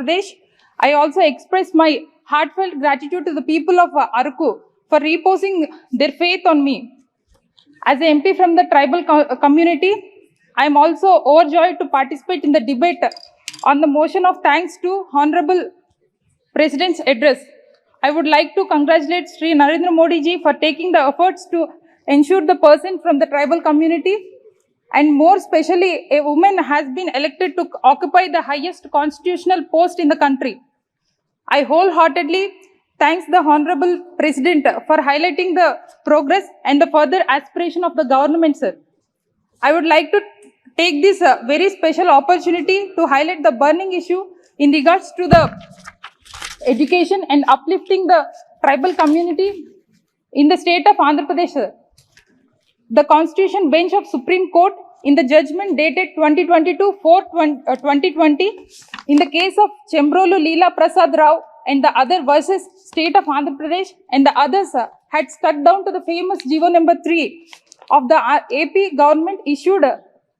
Pradesh. I also express my heartfelt gratitude to the people of Araku for reposing their faith on me. As an MP from the tribal community, I am also overjoyed to participate in the debate on the motion of thanks to Honorable President's address. I would like to congratulate Sri Narendra Modi ji for taking the efforts to ensure the person from the tribal community, and more especially a woman has been elected to occupy the highest constitutional post in the country. I wholeheartedly thank the Honorable President for highlighting the progress and the further aspiration of the government, sir. I would like to take this very special opportunity to highlight the burning issue in regards to the education and uplifting the tribal community in the state of Andhra Pradesh, sir. The Constitution Bench of Supreme Court in the judgment dated 2022-4-2020 in the case of Chembrolu Leela Prasad Rao and the other versus state of Andhra Pradesh and the others had stuck down to the famous GO number 3 of the AP government issued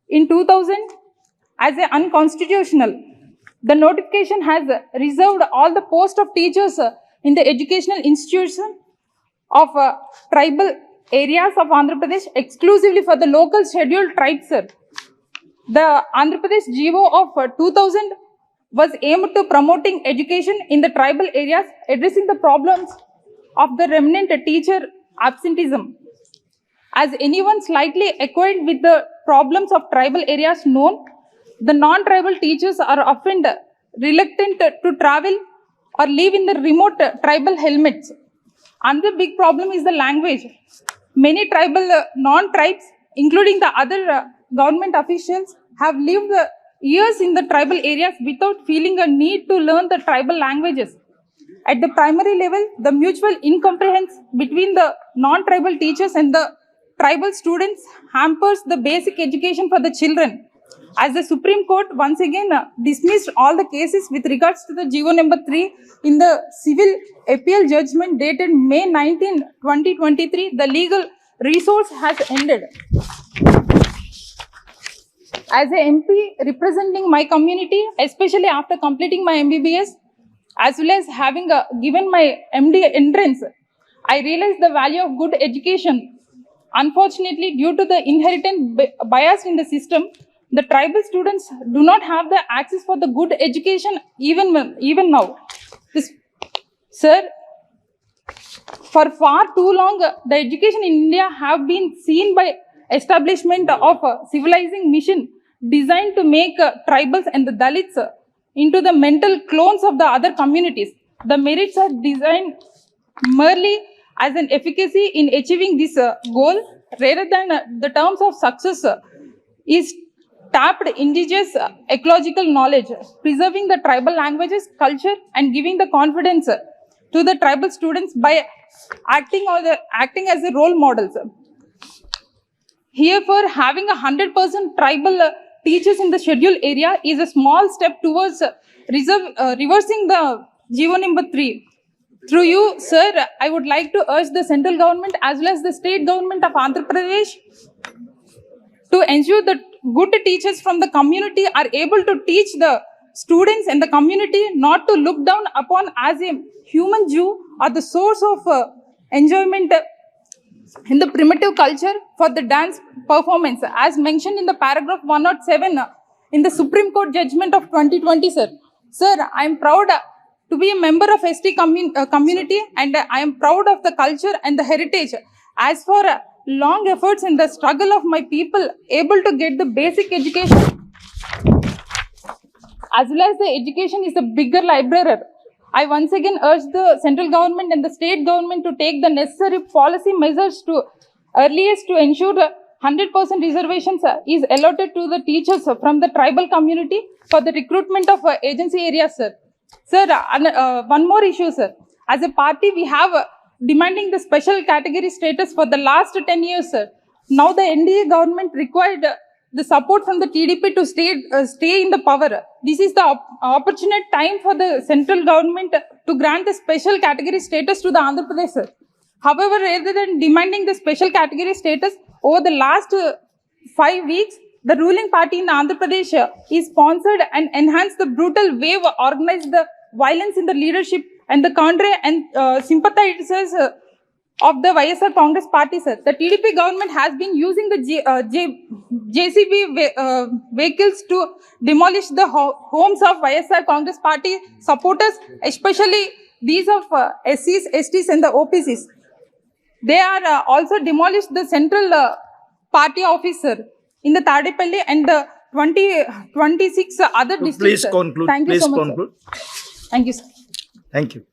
in 2000 as unconstitutional. The notification has reserved all the posts of teachers in the educational institution of tribal areas of Andhra Pradesh exclusively for the local scheduled tribes, sir. The Andhra Pradesh GO of 2000 was aimed to promoting education in the tribal areas, addressing the problems of the remnant teacher absenteeism. As anyone slightly acquainted with the problems of tribal areas known, the non-tribal teachers are often reluctant to travel or live in the remote tribal hamlets. Another big problem is the language. Many tribal non-tribes, including the other government officials, have lived years in the tribal areas without feeling a need to learn the tribal languages. At the primary level, the mutual incomprehension between the non-tribal teachers and the tribal students hampers the basic education for the children. As the Supreme Court once again dismissed all the cases with regards to the GO number 3 in the civil appeal judgment dated May 19, 2023, the legal resource has ended. As a MP representing my community, especially after completing my MBBS, as well as having given my MD entrance, I realized the value of good education. Unfortunately, due to the inherent bias in the system, the tribal students do not have the access for the good education even now. Sir, for far too long, the education in India have been seen by establishment of a civilizing mission designed to make tribals and the Dalits into the mental clones of the other communities. The merits are designed merely as an efficacy in achieving this goal rather than the terms of success is tapped indigenous ecological knowledge, preserving the tribal languages, culture, and giving the confidence to the tribal students by acting as a role models. Herefore, having 100% tribal teachers in the scheduled area is a small step towards reversing the GO number 3. Through you, sir, I would like to urge the central government as well as the state government of Andhra Pradesh to ensure that good teachers from the community are able to teach the students and the community not to look down upon as a human Jew or the source of enjoyment in the primitive culture for the dance performance, as mentioned in the paragraph 107 in the Supreme Court judgment of 2020, sir. Sir, I am proud to be a member of ST community, and I am proud of the culture and the heritage. As for long efforts and the struggle of my people able to get the basic education, as well as the education is the bigger library, I once again urge the central government and the state government to take the necessary policy measures to earliest to ensure 100% reservations is allotted to the teachers from the tribal community for the recruitment of agency areas, sir. Sir, one more issue, sir. As a party, we have demanding the special category status for the last 10 years, sir. Now the NDA government required the support from the TDP to stay in the power. This is the opportune time for the central government to grant the special category status to the Andhra Pradesh, sir. However, rather than demanding the special category status, over the last 5 weeks, the ruling party in Andhra Pradesh is sponsored and enhanced the brutal wave, organized the violence in the leadership and the cadre and sympathizers of the YSR Congress party, sir. The TDP government has been using the JCB vehicles to demolish the homes of YSR Congress party supporters, especially these of SCs, STs and the OPCs. They are also demolished the central party office, sir, in the Tadepalli and the 26 other districts. Please sir. conclude. Thank you Please so much, conclude. sir. Thank you, sir. Thank you.